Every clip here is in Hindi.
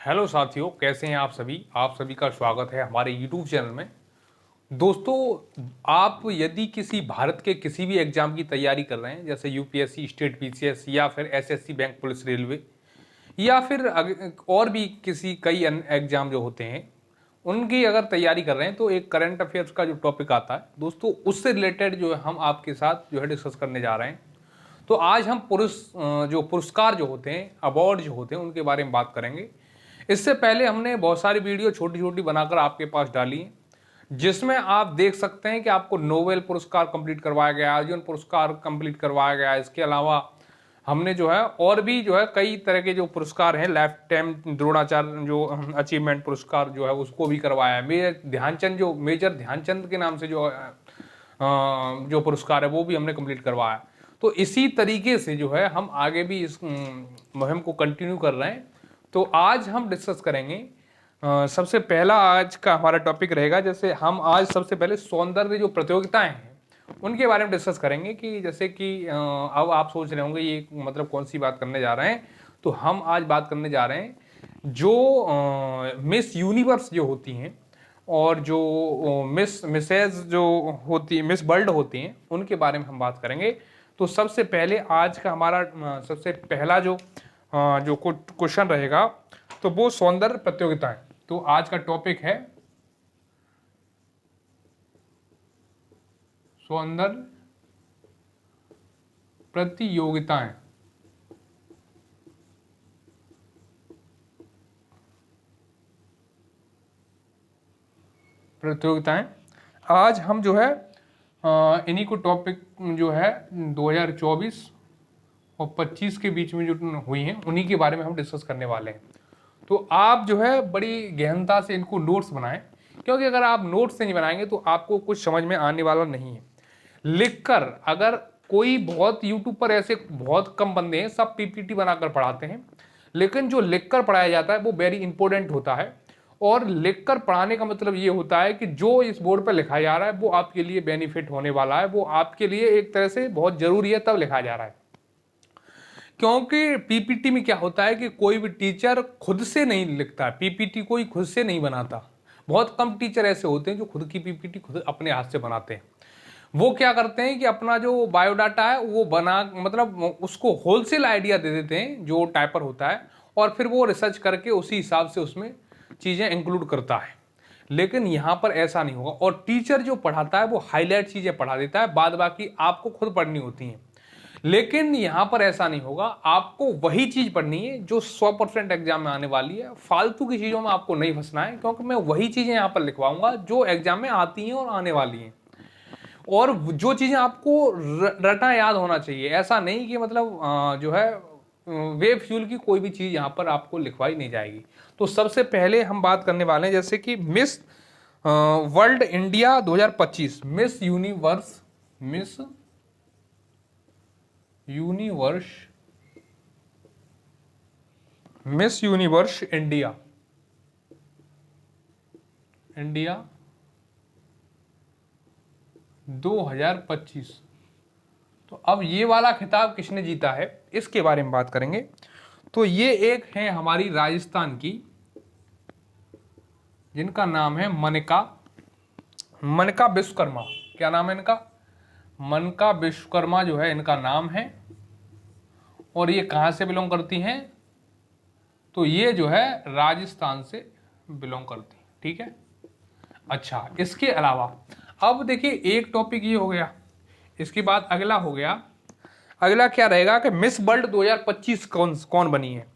हेलो साथियों, कैसे हैं आप सभी का स्वागत है हमारे यूट्यूब चैनल में। दोस्तों, आप यदि किसी भारत के किसी भी एग्जाम की तैयारी कर रहे हैं, जैसे यूपीएससी, स्टेट पीसीएस या फिर एसएससी, बैंक, पुलिस, रेलवे या फिर और भी किसी कई अन्य एग्जाम जो होते हैं, उनकी अगर तैयारी कर रहे हैं तो एक करंट अफेयर्स का जो टॉपिक आता है दोस्तों, उससे रिलेटेड जो है हम आपके साथ जो है डिस्कस करने जा रहे हैं। तो आज हम जो पुरस्कार जो होते हैं, अवार्ड जो होते हैं, उनके बारे में बात करेंगे। इससे पहले हमने बहुत सारी वीडियो छोटी छोटी बनाकर आपके पास डाली है, जिसमें आप देख सकते हैं कि आपको नोबेल पुरस्कार कंप्लीट करवाया गया, अर्जुन पुरस्कार कंप्लीट करवाया गया। इसके अलावा हमने जो है और भी जो है कई तरह के जो पुरस्कार हैं, लाइफ टाइम द्रोणाचार्य जो अचीवमेंट पुरस्कार जो है उसको भी करवाया है। मेजर ध्यानचंद के नाम से जो पुरस्कार है वो भी हमने कंप्लीट करवाया। तो इसी तरीके से जो है हम आगे भी इस मुहिम को कंटिन्यू कर रहे हैं। तो आज हम डिस्कस करेंगे, सबसे पहला आज का हमारा टॉपिक रहेगा, जैसे हम आज सबसे पहले सौंदर्य जो प्रतियोगिताएं हैं उनके बारे में डिस्कस करेंगे। कि जैसे कि अब आप सोच रहे होंगे ये मतलब कौन सी बात करने जा रहे हैं, तो हम आज बात करने जा रहे हैं जो मिस यूनिवर्स जो होती हैं और जो मिसेज जो होती मिस वर्ल्ड होती हैं उनके बारे में हम बात करेंगे। तो सबसे पहले आज का हमारा सबसे पहला जो क्वेश्चन रहेगा तो वो सौंदर्य प्रतियोगिताएं। तो आज का टॉपिक है सौंदर्य प्रतियोगिताएं। आज हम जो है इन्हीं को टॉपिक जो है 2024 और 25 के बीच में जो हुई हैं उन्हीं के बारे में हम डिस्कस करने वाले हैं। तो आप जो है बड़ी गहनता से इनको नोट्स बनाएं, क्योंकि अगर आप नोट्स से नहीं बनाएंगे तो आपको कुछ समझ में आने वाला नहीं है। लिखकर, अगर कोई बहुत यूट्यूब पर ऐसे बहुत कम बंदे हैं, सब पीपीटी बनाकर पढ़ाते हैं, लेकिन जो लिखकर पढ़ाया जाता है वो वेरी इंपॉर्टेंट होता है। और लिखकर पढ़ाने का मतलब ये होता है कि जो इस बोर्ड पर लिखा जा रहा है वो आपके लिए बेनिफिट होने वाला है, वो आपके लिए एक तरह से बहुत जरूरी है, तब लिखा जा रहा है। क्योंकि पीपीटी में क्या होता है कि कोई भी टीचर खुद से नहीं लिखता, पीपीटी कोई खुद से नहीं बनाता। बहुत कम टीचर ऐसे होते हैं जो खुद की पीपीटी खुद अपने हाथ से बनाते हैं। वो क्या करते हैं कि अपना जो बायोडाटा है वो बना, मतलब उसको होलसेल आइडिया दे देते हैं जो टाइपर होता है, और फिर वो रिसर्च करके उसी हिसाब से उसमें चीज़ें इंक्लूड करता है। लेकिन यहाँ पर ऐसा नहीं होगा, और टीचर जो पढ़ाता है वो हाईलाइट चीज़ें पढ़ा देता है, बाद बाकी आपको खुद पढ़नी होती हैं। लेकिन यहां पर ऐसा नहीं होगा, आपको वही चीज पढ़नी है जो 100% एग्जाम में आने वाली है। फालतू की चीजों में आपको नहीं फंसना है, क्योंकि मैं वही चीजें यहां पर लिखवाऊंगा जो एग्जाम में आती हैं और आने वाली हैं, और जो चीजें आपको रटा याद होना चाहिए। ऐसा नहीं कि मतलब जो है वे फ्यूल की कोई भी चीज यहां पर आपको लिखवाई नहीं जाएगी। तो सबसे पहले हम बात करने वाले हैं जैसे कि miss world India 2025, miss universe miss universe India 2025। तो अब ये वाला खिताब किसने जीता है इसके बारे में बात करेंगे। तो ये एक है हमारी राजस्थान की, जिनका नाम है मनका विश्वकर्मा। क्या नाम है इनका? मनका विश्वकर्मा जो है इनका नाम है। और ये कहां से बिलोंग करती हैं? तो ये जो है राजस्थान से बिलोंग करती है। ठीक है। अच्छा, इसके अलावा अब देखिए, एक टॉपिक ये हो गया, इसके बाद अगला हो गया, अगला क्या रहेगा कि मिस वर्ल्ड 2025 कौन बनी है।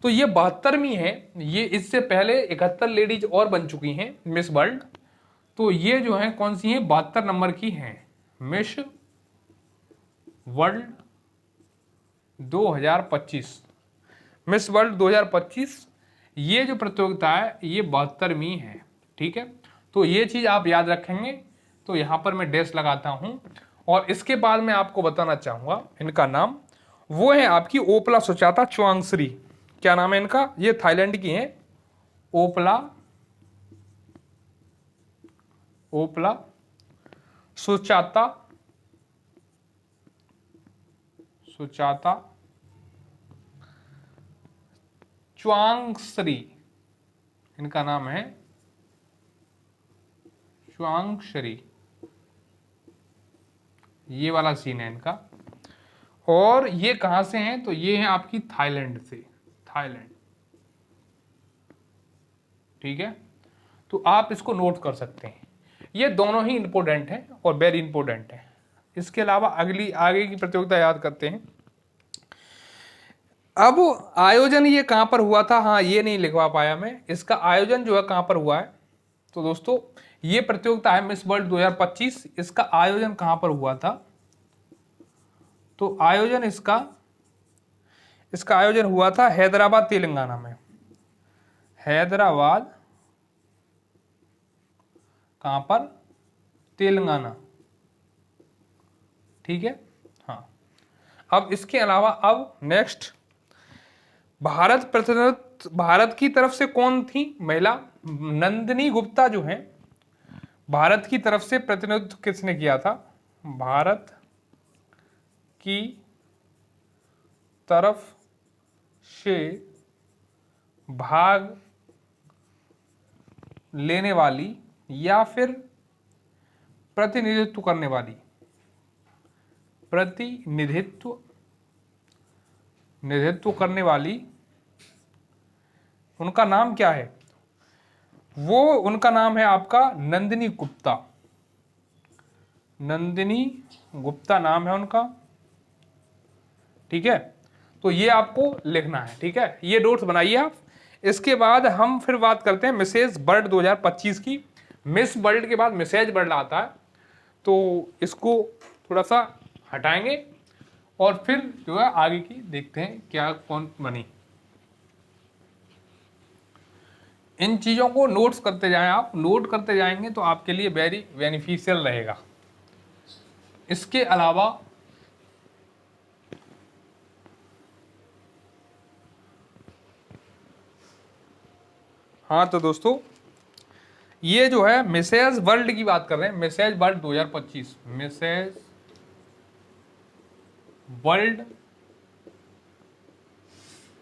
तो ये 72वीं है। ये इससे पहले 71 लेडीज और बन चुकी हैं मिस वर्ल्ड। तो ये जो है कौन सी है? 72 नंबर की हैं मिस वर्ल्ड 2025। मिस वर्ल्ड 2025 ये जो प्रतियोगिता है ये 72वीं है। ठीक है। तो ये चीज आप याद रखेंगे। तो यहां पर मैं डैश लगाता हूं। और इसके बाद मैं आपको बताना चाहूंगा इनका नाम, वो है आपकी ओपला सुचाता चुआंगश्री। क्या नाम है इनका? ये थाईलैंड की हैं, ओपला सुचाता चुआंगश्री। इनका नाम है शुआंगशरी, ये वाला सीन है इनका। और ये कहां से हैं, तो ये हैं आपकी थाईलैंड से, थाईलैंड। ठीक है, तो आप इसको नोट कर सकते हैं। ये दोनों ही इंपॉर्टेंट हैं और वेरी इंपॉर्टेंट है। इसके अलावा अगली आगे की प्रतियोगिता याद करते हैं। अब आयोजन ये कहां पर हुआ था, हाँ ये नहीं लिखवा पाया मैं, इसका आयोजन जो है कहां पर हुआ है। तो दोस्तों ये प्रतियोगिता है मिस वर्ल्ड 2025, इसका आयोजन कहां पर हुआ था, तो आयोजन इसका आयोजन हुआ था हैदराबाद तेलंगाना में। हैदराबाद कहां पर, तेलंगाना। ठीक है, हाँ। अब इसके अलावा अब नेक्स्ट, भारत की तरफ से कौन थी महिला, नंदिनी गुप्ता जो है, भारत की तरफ से प्रतिनिधित्व किसने किया था, भारत की तरफ से भाग लेने वाली या फिर प्रतिनिधित्व करने वाली, उनका नाम क्या है, वो उनका नाम है आपका नंदिनी गुप्ता। नंदिनी गुप्ता नाम है उनका। ठीक है, तो ये आपको लिखना है। ठीक है, ये नोट्स बनाइए आप। इसके बाद हम फिर बात करते हैं मिसेज वर्ल्ड 2025 की। मिस वर्ल्ड के बाद मिसेज वर्ल्ड आता है, तो इसको थोड़ा सा हटाएंगे और फिर जो है आगे की देखते हैं क्या कौन बनी। इन चीज़ों को नोट्स करते जाएं, आप नोट करते जाएंगे तो आपके लिए वेरी बेनिफिशियल रहेगा। इसके अलावा हाँ, तो दोस्तों ये जो है मिसेज वर्ल्ड की बात कर रहे हैं, Mrs world 2025, Mrs world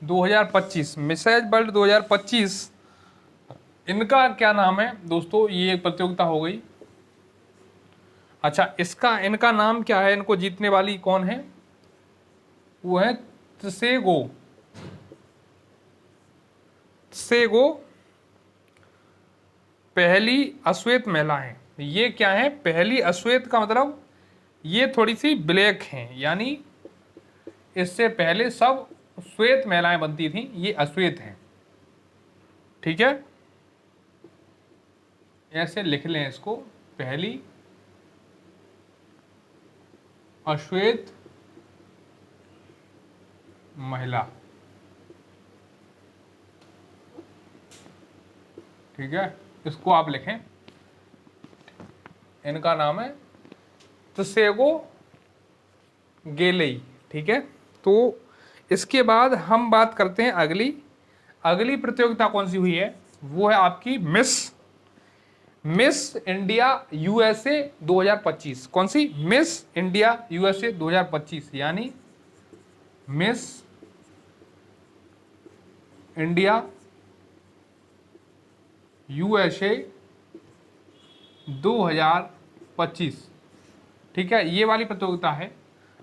2025, Mrs world 2025, इनका क्या नाम है दोस्तों, ये एक प्रतियोगिता हो गई। अच्छा, इनका नाम क्या है, इनको जीतने वाली कौन है, वो है त्सेगो पहली अश्वेत महिला है। ये क्या है, पहली अश्वेत का मतलब ये थोड़ी सी ब्लैक हैं, यानी इससे पहले सब श्वेत महिलाएं बनती थी, ये अश्वेत हैं। ठीक है, ऐसे लिख लें इसको, पहली अश्वेत महिला। ठीक है, इसको आप लिखें, इनका नाम है त्सेगो गेलेई। ठीक है, तो इसके बाद हम बात करते हैं अगली प्रतियोगिता कौन सी हुई है, वो है आपकी मिस इंडिया यूएसए 2025। कौन सी, मिस इंडिया यूएसए 2025, यानी मिस इंडिया यूएसए 2025। ठीक है, ये वाली प्रतियोगिता है।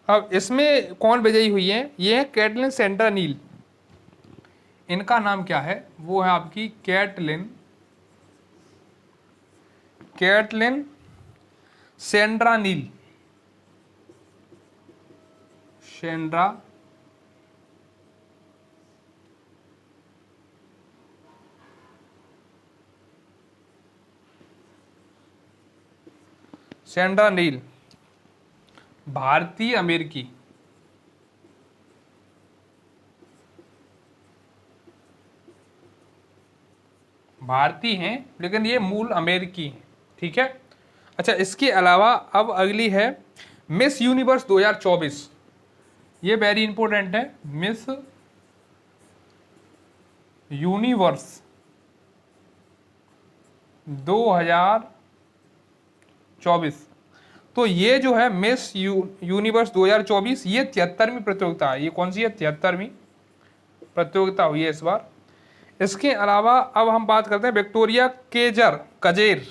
अब इसमें कौन विजयी हुई है, ये है कैटलिन सेंड्रा नील। इनका नाम क्या है, वो है आपकी कैटलिन सेंड्रा नील, सेंड्रा नील, भारतीय अमेरिकी, भारतीय हैं लेकिन ये मूल अमेरिकी हैं। ठीक है, अच्छा, इसके अलावा अब अगली है मिस यूनिवर्स 2024। ये वेरी इंपॉर्टेंट है, मिस यूनिवर्स 2024। तो ये जो है मिस यूनिवर्स 2024, ये 73वीं प्रतियोगिता है। ये कौन सी है, 73वीं प्रतियोगिता हुई है इस बार। इसके अलावा अब हम बात करते हैं विक्टोरिया कजेर,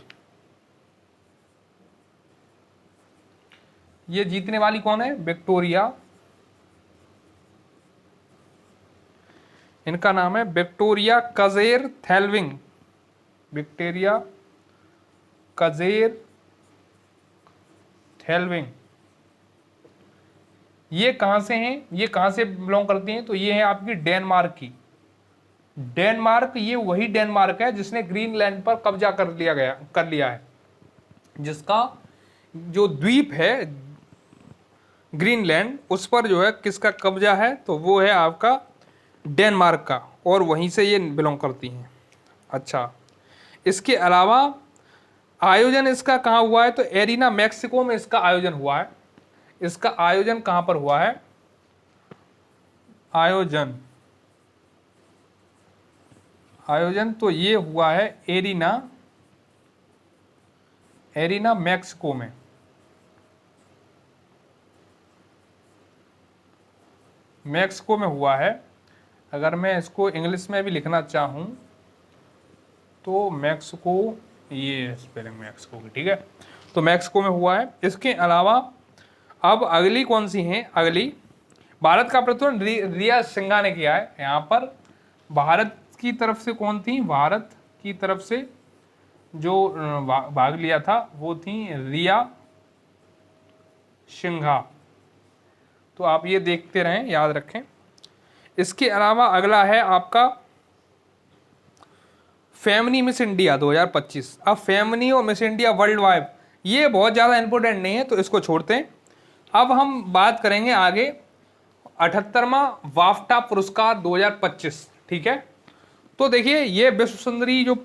ये जीतने वाली कौन है? विक्टोरिया, इनका नाम है विक्टोरिया कजेर थेल्विंग, विक्टोरिया कजेर थेल्विंग। ये कहां से हैं? ये कहां से बिलोंग करती हैं? तो ये है आपकी डेनमार्क की। डेनमार्क, ये वही डेनमार्क है जिसने ग्रीनलैंड पर कब्जा कर लिया है, जिसका जो द्वीप है ग्रीनलैंड, उस पर जो है किसका कब्जा है? तो वो है आपका डेनमार्क का, और वहीं से ये बिलोंग करती हैं। अच्छा, इसके अलावा आयोजन इसका कहाँ हुआ है? तो एरिना मैक्सिको में इसका आयोजन हुआ है। इसका आयोजन कहाँ पर हुआ है? आयोजन तो ये हुआ है एरिना मैक्सिको में। मैक्सिको में हुआ है। अगर मैं इसको इंग्लिश में भी लिखना चाहूँ तो मैक्सिको, ये स्पेलिंग मैक्सिको की, ठीक है। तो मैक्सिको में हुआ है। इसके अलावा अब अगली कौन सी है? अगली भारत का प्रतिनिधित्व रिया सिंघा ने किया है। यहाँ पर भारत की तरफ से कौन थी? भारत की तरफ से जो भाग लिया था वो थी रिया सिंघा। तो आप ये देखते रहें, याद रखें। इसके अलावा अगला है आपका फेमनी मिस इंडिया 2025। अब फेमनी और मिस इंडिया वर्ल्ड वाइड ये बहुत ज़्यादा इंपॉर्टेंट नहीं है, तो इसको छोड़ते हैं। अब हम बात करेंगे आगे 78वां वाफ्टा पुरस्कार 2025, ठीक है। तो देखिए, ये विश्व सुंदरी जो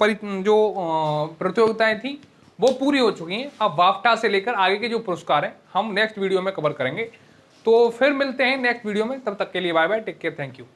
प्रतियोगिताएं थी वो पूरी हो चुकी हैं। अब वाफ्टा से लेकर आगे के जो पुरस्कार हैं हम नेक्स्ट वीडियो में कवर करेंगे। तो फिर मिलते हैं नेक्स्ट वीडियो में, तब तक के लिए bye bye, take care, thank you.